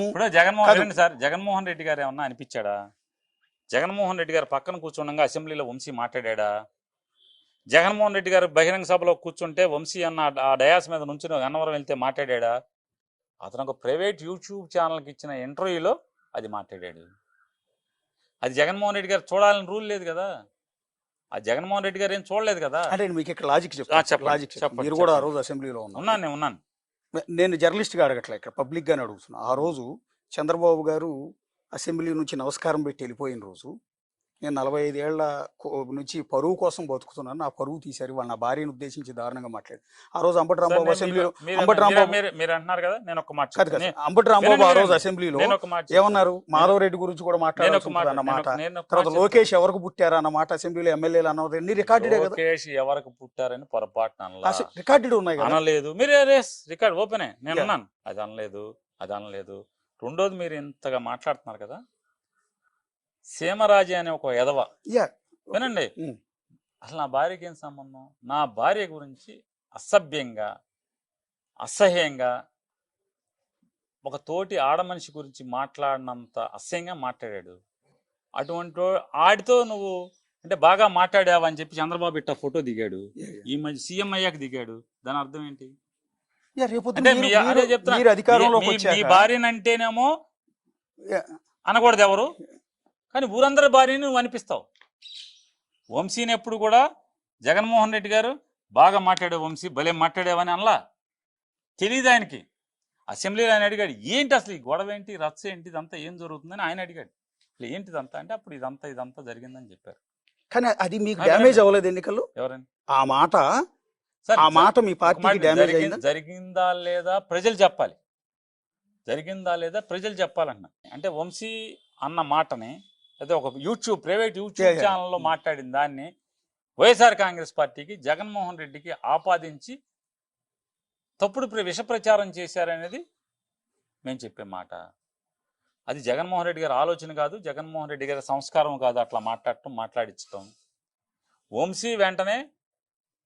ఇప్పుడు జగన్మోహన్ రెడ్డి గారు ఏమన్నా అనిపించాడా? జగన్మోహన్ రెడ్డి గారు పక్కన కూర్చుండగా అసెంబ్లీలో వంశీ మాట్లాడా? జగన్మోహన్ రెడ్డి గారు బహిరంగ సభలో కూర్చుంటే వంశీ అన్న ఆ డయాస్ మీద నుంచి అన్నవరం వెళ్తే మాట్లాడా? అతను ఒక ప్రైవేట్ యూట్యూబ్ ఛానల్కి ఇచ్చిన ఇంటర్వ్యూలో అది మాట్లాడాడు. అది జగన్మోహన్ రెడ్డి గారు చూడాలని రూల్ లేదు కదా. ఆ జగన్మోహన్ రెడ్డి గారు ఏం చూడలేదు కదా. అంటే మీకు ఇక్కడ లాజిక్ చెప్పండి. మీరు కూడా ఆ రోజు అసెంబ్లీలో ఉన్నాను. నేను జర్నలిస్ట్గా అడగట్లే, ఇక్కడ పబ్లిక్గానే అడుగుతున్నా. ఆ రోజు చంద్రబాబు గారు అసెంబ్లీ నుంచి నమస్కారం పెట్టి వెళ్ళిపోయిన రోజు, నేను 45 ఏళ్ల నుంచి పరువు కోసం బతుకుతున్నాను, నా పరువు తీశారు వాళ్ళు, నా భార్యను ఉద్దేశించి దారుణంగా మాట్లాడారు. ఆ రోజు అంబటి రాంబాబు అసెంబ్లీలో మీరు అంటున్నారు కదా, నేను ఒక మాట కాదు కదా, అంబటి రాంబాబు ఆ రోజు అసెంబ్లీలో ఏమన్నారు, మాధవ్ రెడ్డి గురించి కూడా మాట్లాడారు అన్నమాట. తర్వాత లోకేష్ ఎవరికి పుట్టారు అన్నమాట అసెంబ్లీలో ఎమ్మెల్యేలు అన్నది రికార్డెడే కదా. లోకేష్ ఎవరికి పుట్టారని పొరపాటు రికార్డెడ్ ఉన్నాయి కదా. అనలేదు మీరు, రికార్డ్ ఓపెనే, నేను అన్నాను అది అనలేదు. రెండోది మీరు ఇంతగా మాట్లాడుతున్నారు కదా, సీమరాజు అనే ఒక ఎదవ, వినండి, అసలు నా భార్యకి ఏం సంబంధం? నా భార్య గురించి అసభ్యంగా అసహ్యంగా ఒక తోటి ఆడమనిషి గురించి మాట్లాడినంత అసహ్యంగా మాట్లాడాడు. అటువంటి ఆడితో నువ్వు అంటే బాగా మాట్లాడావని చెప్పి చంద్రబాబు ఇట్ట ఫోటో దిగాడు. ఈ మధ్య సీఎం అయ్యాక దిగాడు. దాని అర్థం ఏంటి? అంటే మీ భార్యనంటేనేమో అనకూడదు ఎవరు, కానీ ఊరందరి భార్యని నువ్వు అనిపిస్తావు. వంశీని ఎప్పుడు కూడా జగన్మోహన్ రెడ్డి గారు బాగా మాట్లాడావు వంశీ, భలే మాట్లాడావని అనలా. తెలియదు ఆయనకి. అసెంబ్లీలో ఆయన అడిగాడు, ఏంటి అసలు ఈ గొడవ ఏంటి, రచ్చ ఏంటి, ఇదంతా ఏం జరుగుతుందని ఆయన అడిగాడు. ఏంటిదంతా అంటే అప్పుడు ఇదంతా జరిగిందని చెప్పారు. కానీ అది మీకు డ్యామేజ్ అవ్వలేదు ఎన్నికల్లో? ఎవరైనా ఆ మాట మీ పార్టీకి డ్యామేజ్ అయిందా? జరిగిందా లేదా ప్రజలు చెప్పాలి, చెప్పాలన్న. అంటే వంశీ అన్న మాటని అదే ఒక ప్రైవేట్ యూట్యూబ్ ఛానల్లో మాట్లాడిన దాన్ని వైఎస్ఆర్ కాంగ్రెస్ పార్టీకి జగన్మోహన్ రెడ్డికి ఆపాదించి తప్పుడు విష ప్రచారం చేశారనేది మేము చెప్పే మాట. అది జగన్మోహన్ రెడ్డి గారి ఆలోచన కాదు, జగన్మోహన్ రెడ్డి గారి సంస్కారం కాదు అట్లా మాట్లాడించడం. వంశీ వెంటనే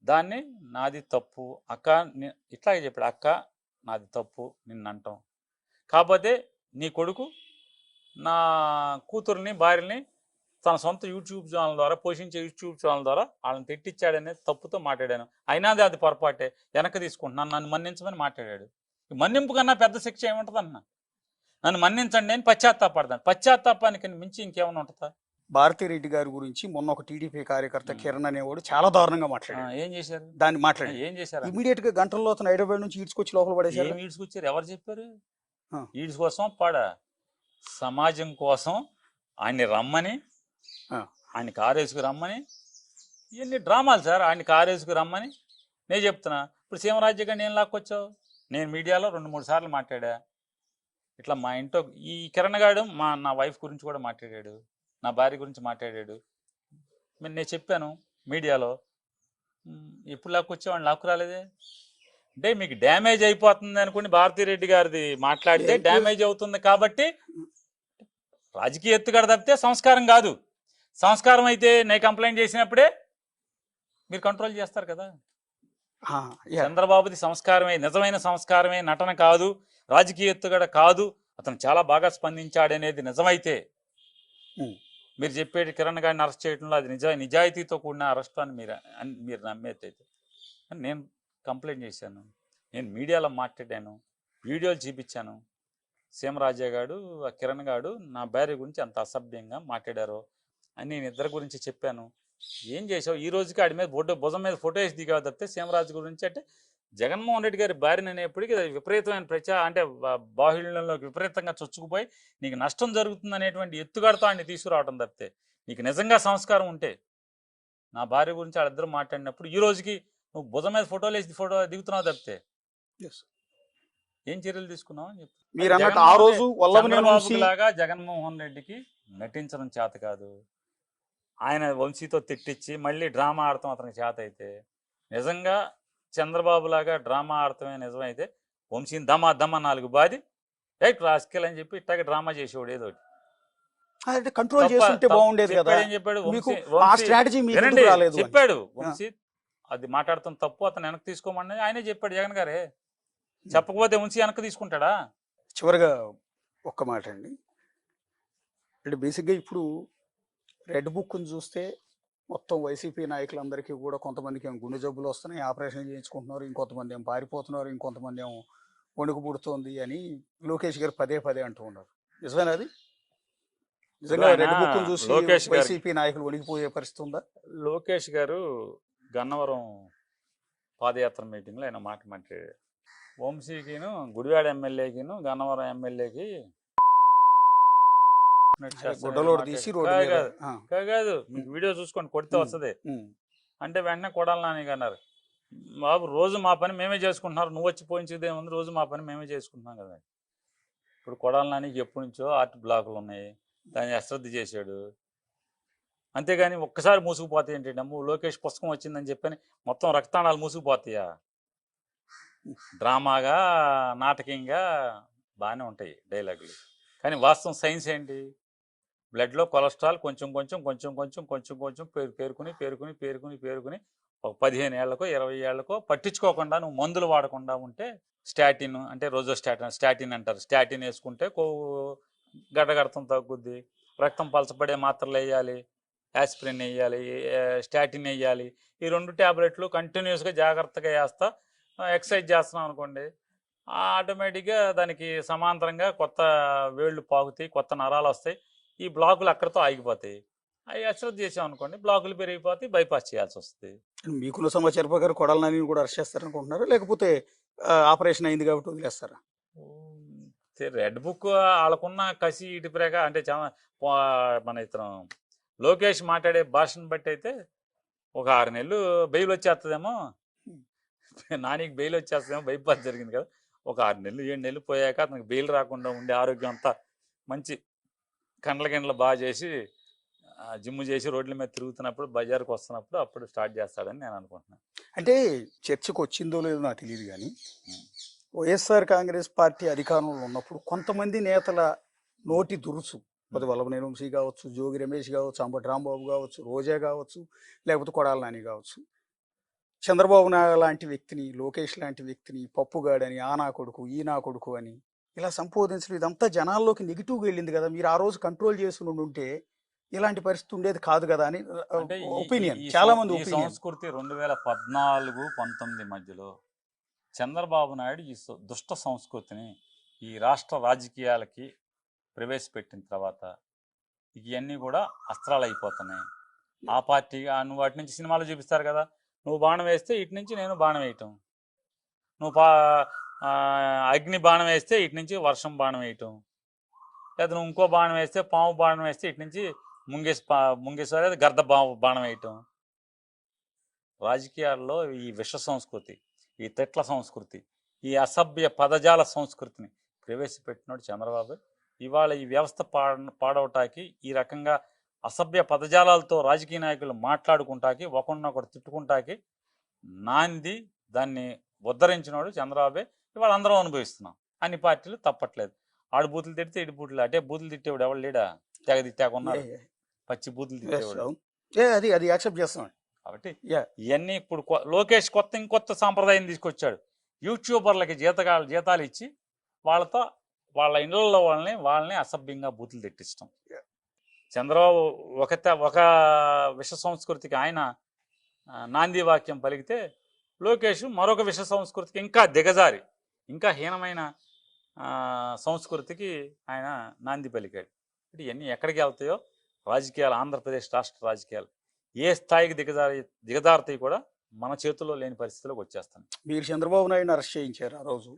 దాన్ని నాది తప్పు అక్క, ఇట్లాగే చెప్పాడు, అక్క నాది తప్పు నిన్నంటాం, కాకపోతే నీ కొడుకు నా కూతుర్ని భార్యని తన సొంత యూట్యూబ్ ఛానల్ ద్వారా పోషించే యూట్యూబ్ ఛానల్ ద్వారా వాళ్ళని తిట్టించాడనే తప్పుతో మాట్లాడాను, అయినాది అది పొరపాటే, వెనక్కి తీసుకుంటున్నాను, నన్ను మన్నించమని మాట్లాడాడు. మన్నింపు కన్నా పెద్ద శిక్ష ఏముంటుంది అన్న? నన్ను మన్నించండి, నేను పశ్చాత్తాపడతాను. పశ్చాత్తాపానికి మించి ఇంకేమైనా ఉంటుందా? భారతిరెడ్డి గారి గురించి మొన్న ఒక టీడీపీ కార్యకర్త కిరణ్ అనేవాడు చాలా దారుణంగా మాట్లాడారు. ఏం చేశారు? దాన్ని మాట్లాడి ఏం చేశారు? ఇమీడియట్ గా గంటల్లో అతను హైదరాబాద్ నుంచి ఈడ్చుకొచ్చి లోపల పడేశారు. ఏం ఈడ్చుకొచ్చారు? ఎవరు చెప్పారు? ఈడ్స్ కోసం పాడా, సమాజం కోసం ఆయన్ని రమ్మని, ఆయన కారేసుకు రమ్మని, ఇవన్నీ డ్రామాలు సార్. ఆయన కారేసుకు రమ్మని నేను చెప్తున్నా. ఇప్పుడు సీమరాజ్య గారిని ఏం లాక్కొచ్చావు? నేను మీడియాలో 2-3 సార్లు మాట్లాడా. ఇట్లా మా ఇంట్లో ఈ కిరణ్ గాడు నా వైఫ్ గురించి కూడా మాట్లాడాడు, నా భార్య గురించి మాట్లాడాడు. నేను చెప్పాను మీడియాలో, ఎప్పుడు లాక్కొచ్చావు? లాక్కు రాలేదే. అంటే మీకు డ్యామేజ్ అయిపోతుంది అనుకుని భారతిరెడ్డి గారిది మాట్లాడితే డ్యామేజ్ అవుతుంది కాబట్టి రాజకీయ ఎత్తుగడ తప్పితే సంస్కారం కాదు. సంస్కారం అయితే నేను కంప్లైంట్ చేసినప్పుడే మీరు కంట్రోల్ చేస్తారు కదా. చంద్రబాబుది సంస్కారమే, నిజమైన సంస్కారమే, నటన కాదు, రాజకీయ ఎత్తుగడ కాదు, అతను చాలా బాగా స్పందించాడనేది నిజమైతే, మీరు చెప్పేది కిరణ్ గారిని అరెస్ట్ చేయడంలో అది నిజాయితీతో కూడిన అరెస్ట్ అని మీరు నమ్మేదైతే, నేను కంప్లైంట్ చేశాను, నేను మీడియాలో మాట్లాడాను, వీడియోలు చూపించాను. సీమరాజయ్య గారు ఆ కిరణ్ గారు నా భార్య గురించి అంత అసభ్యంగా మాట్లాడారో అని నేను ఇద్దరి గురించి చెప్పాను. ఏం చేసావు? ఈ రోజుకి ఆడి మీద భుజం మీద ఫోటో వేసి దిగావు తప్పితే సీమరాజు గురించి అంటే జగన్మోహన్ రెడ్డి గారి భార్యను అనేప్పటికీ విపరీతమైన అంటే బాహుళ్యంలోకి విపరీతంగా చొచ్చుకుపోయి నీకు నష్టం జరుగుతుంది అనేటువంటి ఎత్తుగడతో ఆయన్ని తీసుకురావడం తప్పితే, నీకు నిజంగా సంస్కారం ఉంటే నా భార్య గురించి వాళ్ళిద్దరూ మాట్లాడినప్పుడు ఈ రోజుకి నువ్వు భుజం మీద ఫోటోలు వేసి దిగుతున్నావు తప్పితే ఏం చర్యలు తీసుకున్నావు అని చెప్పి. లాగా జగన్మోహన్ రెడ్డికి నటించడం చేత కాదు, ఆయన వంశీతో తిట్టించి మళ్ళీ డ్రామా ఆడటం అతనికి చేత అయితే, నిజంగా చంద్రబాబు లాగా డ్రామా ఆడటమే నిజమైతే వంశీని దమా 4 బాది రైట్ రాసుకెళ్ళి అని చెప్పి ఇట్లాగే డ్రామా చేసేవాడు ఏదో కంట్రోల్ చేసుకుంటే బాగుండేది కదా. ఏం చెప్పాడు చెప్పాడు వంశీ అది మాట్లాడటం తప్పు, అతను వెనక్కి తీసుకోమని ఆయనే చెప్పాడు జగన్ గారే. చెప్పకపోతే వంశీ వెనక్కి తీసుకుంటాడా? చివరిగా ఒక్క మాట అండి. అంటే బేసిక్గా ఇప్పుడు రెడ్ బుక్ని చూస్తే మొత్తం వైసీపీ నాయకులందరికీ కూడా కొంతమందికి ఏమో గుండె జబ్బులు వస్తున్నాయి, ఆపరేషన్ చేయించుకుంటున్నారు, ఇంకొంతమంది ఏమో పారిపోతున్నారు, ఇంకొంతమంది ఏమో వణుకు పుడుతోంది అని లోకేష్ గారు పదే పదే అంటూ ఉన్నారు. నిజమేనా అది? నిజంగా ఆయన రెడ్ బుక్ని చూసి లోకేష్ గారు వైసీపీ నాయకులు వణికిపోయే పరిస్థితి ఉందా? లోకేష్ గారు గన్నవరం పాదయాత్ర మీటింగ్లో ఆయన మాట మాట్లాడారు. వంశీకిను గుడివాడ ఎమ్మెల్యేకిను గన్నవరం ఎమ్మెల్యేకి గుడ్డలోడు తీసి రోడ్డు మీద కాదు, మీకు వీడియో చూసుకొని కొడితే వస్తుంది అంటే వెంటనే కొడాలి నాని అన్నారు. బాబు రోజు మా పని మేమే చేసుకుంటున్నారు, నువ్వు వచ్చి పోయించేది ఏముంది, రోజు మా పని మేమే చేసుకుంటున్నాం కదా. ఇప్పుడు కొడాలి నానికి ఎప్పటి నుంచో ఆర్ట్ బ్లాకులు ఉన్నాయి, దాన్ని అశ్రద్ధ చేశాడు. అంతేగాని ఒక్కసారి మూసుకుపోతాయి ఏంటి, నమ్ము లోకేష్ పుస్తకం వచ్చిందని చెప్పని మొత్తం రక్తాణాలు మూసుకుపోతాయా? డ్రామాగా నాటకంగా బాగానే ఉంటాయి డైలాగులు, కానీ వాస్తవం సైన్స్ ఏంటి? బ్లడ్లో కొలెస్ట్రాల్ కొంచెం కొంచెం కొంచెం కొంచెం కొంచెం కొంచెం పేరుకుని పేరుకుని పేరుకుని పేరుకుని ఒక 15 ఏళ్లకో 20 ఏళ్లకో పట్టించుకోకుండా నువ్వు మందులు వాడకుండా ఉంటే స్టాటిన్ అంటే రోజో స్టాటిన్ అంటారు, స్టాటిన్ వేసుకుంటే కొవ్వు గడ్డగడతం తగ్గుద్ది, రక్తం పలచబడే మాత్రలు వేయాలి, యాస్పిరిన్ వేయాలి, స్టాటిన్ వేయాలి. ఈ 2 ట్యాబ్లెట్లు కంటిన్యూస్గా జాగ్రత్తగా వేస్తా ఎక్సర్సైజ్ చేస్తున్నాం అనుకోండి, ఆటోమేటిక్గా దానికి సమాంతరంగా కొత్త వేళ్ళు పాకుతాయి, కొత్త నరాలు వస్తాయి, ఈ బ్లాకులు అక్కడితో ఆగిపోతాయి. అవి అశ్రద్ధ చేసాం అనుకోండి బ్లాకులు పెరిగిపోతే బైపాస్ చేయాల్సి వస్తుంది. మీకున్న సమాచారం ప్రకారం కొడాలి నాని కూడా అరెస్ట్ చేస్తారనుకుంటున్నారా, లేకపోతే ఆపరేషన్ అయింది కాబట్టి వదిలేస్తారా? రెడ్ బుక్ వాళ్ళకున్న కసి ఇటు ప్రకారం అంటే మన ఇతను లోకేష్ మాట్లాడే భాషను బట్టి అయితే ఒక 6 నెలలు బెయిల్ వచ్చేస్తుందేమో, నానికి బెయిల్ వచ్చేస్తుందేమో, బైపాస్ జరిగింది కదా, ఒక 6 నెలలు 7 నెలలు పోయాక అతనికి బెయిల్ రాకుండా ఉండే ఆరోగ్యం అంతా మంచి కండ్ల గిండ్లు బాగా చేసి జిమ్ చేసి రోడ్ల మీద తిరుగుతున్నప్పుడు బజార్కి వస్తున్నప్పుడు అప్పుడు స్టార్ట్ చేస్తాడని నేను అనుకుంటున్నాను. అంటే చర్చకు వచ్చిందో లేదో నాకు తెలియదు, కానీ వైఎస్ఆర్ కాంగ్రెస్ పార్టీ అధికారంలో ఉన్నప్పుడు కొంతమంది నేతల నోటి దురుసు, అది వల్లభనేని వంశీ కావచ్చు, జోగి రమేష్ కావచ్చు, అంబటి రాంబాబు కావచ్చు, రోజా కావచ్చు, లేకపోతే కొడాలి నాని కావచ్చు, చంద్రబాబు నాయుడు లాంటి వ్యక్తిని, లోకేష్ లాంటి వ్యక్తిని పప్పుగాడని, ఆ నా కొడుకు ఈ నా కొడుకు అని ఇలా సంబోధించడం, ఇదంతా జనాల్లోకి నెగిటివ్గా వెళ్ళింది కదా. మీరు ఆ రోజు కంట్రోల్ చేసి ఉంటే ఇలాంటి పరిస్థితి ఉండేది కాదు కదా అని ఒపీనియన్, చాలా మంది ఒపీనియన్. సంస్కృతి 2014-19 మధ్యలో చంద్రబాబు నాయుడు ఈ దుష్ట సంస్కృతిని ఈ రాష్ట్ర రాజకీయాలకి ప్రవేశపెట్టిన తర్వాత ఇవన్నీ కూడా అస్త్రాలు అయిపోతున్నాయి. ఆ పార్టీగా నువ్వు వాటి నుంచి సినిమాలు చూపిస్తారు కదా, నువ్వు బాణం వేస్తే ఇటు నుంచి నేను బాణం వేయటం, నువ్వు అగ్ని బాణం వేస్తే ఇటు నుంచి వర్షం బాణం వేయటం, లేదా నువ్వు ఇంకో బాణం వేస్తే పాము బాణం వేస్తే ఇటు నుంచి ముంగేశ్వర గర్ద బాణం వేయటం. రాజకీయాల్లో ఈ విష సంస్కృతి, ఈ తిట్ల సంస్కృతి, ఈ అసభ్య పదజాల సంస్కృతిని ప్రవేశపెట్టినాడు చంద్రబాబు. ఇవాళ ఈ వ్యవస్థ పాడవటానికి, ఈ రకంగా అసభ్య పదజాలాలతో రాజకీయ నాయకులు మాట్లాడుకుంటాకి, ఒకరినొకరు తిట్టుకుంటాకి నాంది దాన్ని ఉద్ధరించినాడు చంద్రబాబే. ఇవాళ అందరం అనుభవిస్తున్నాం, అన్ని పార్టీలు తప్పట్లేదు. ఆడు బూతులు తిడితే ఇటు బూతులు, అంటే బూతులు తిట్టేవాడు ఎవడు లేడా, తెగ తిట్టాకున్నాడు, పచ్చి బూతులు తిట్టేవాడు, అది యాక్సెప్ట్ చేస్తాం. కాబట్టి ఇవన్నీ ఇప్పుడు లోకేష్ ఇంకొత్త సాంప్రదాయం తీసుకొచ్చాడు. యూట్యూబర్లకి జీతాలు ఇచ్చి వాళ్ళ ఇళ్ళల్లో వాళ్ళని అసభ్యంగా బూతులు తిట్టిస్తాం. చంద్రబాబు ఒక విష సంస్కృతికి ఆయన నాంది వాక్యం పలికితే, లోకేష్ మరొక విష సంస్కృతికి ఇంకా దిగజారి ఇంకా హీనమైన సంస్కృతికి ఆయన నాంది పలికాడు. అంటే ఇవన్నీ ఎక్కడికి వెళ్తాయో రాజకీయాలు, ఆంధ్రప్రదేశ్ రాష్ట్ర రాజకీయాలు ఏ స్థాయికి దిగజారుతాయి కూడా మన చేతుల్లో లేని పరిస్థితిలోకి వచ్చేస్తాను. మీరు చంద్రబాబు నాయుడు అరెస్ట్ చేయించారు ఆ రోజు.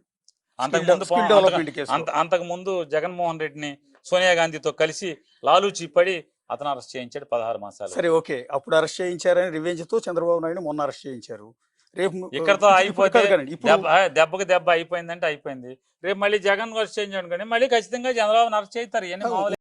అంతకుముందు జగన్మోహన్ రెడ్డిని సోనియా గాంధీతో కలిసి లాలూచి పడి అతను అరెస్ట్ చేయించాడు 16 మాసాలు. సరే, ఓకే, అప్పుడు అరెస్ట్ చేయించారని రివెంజ్ తో చంద్రబాబు నాయుడు మొన్న అరెస్ట్ చేయించారు. రేపు ఇక్కడతో అయిపోతే దెబ్బకి దెబ్బ అయిపోయిందంటే అయిపోయింది. రేపు మళ్ళీ జగన్ అరెస్ట్ చేయించాడు కానీ మళ్ళీ ఖచ్చితంగా చంద్రబాబుని అరెస్ట్ చేస్తారు. ఇవన్నీ మామూలు.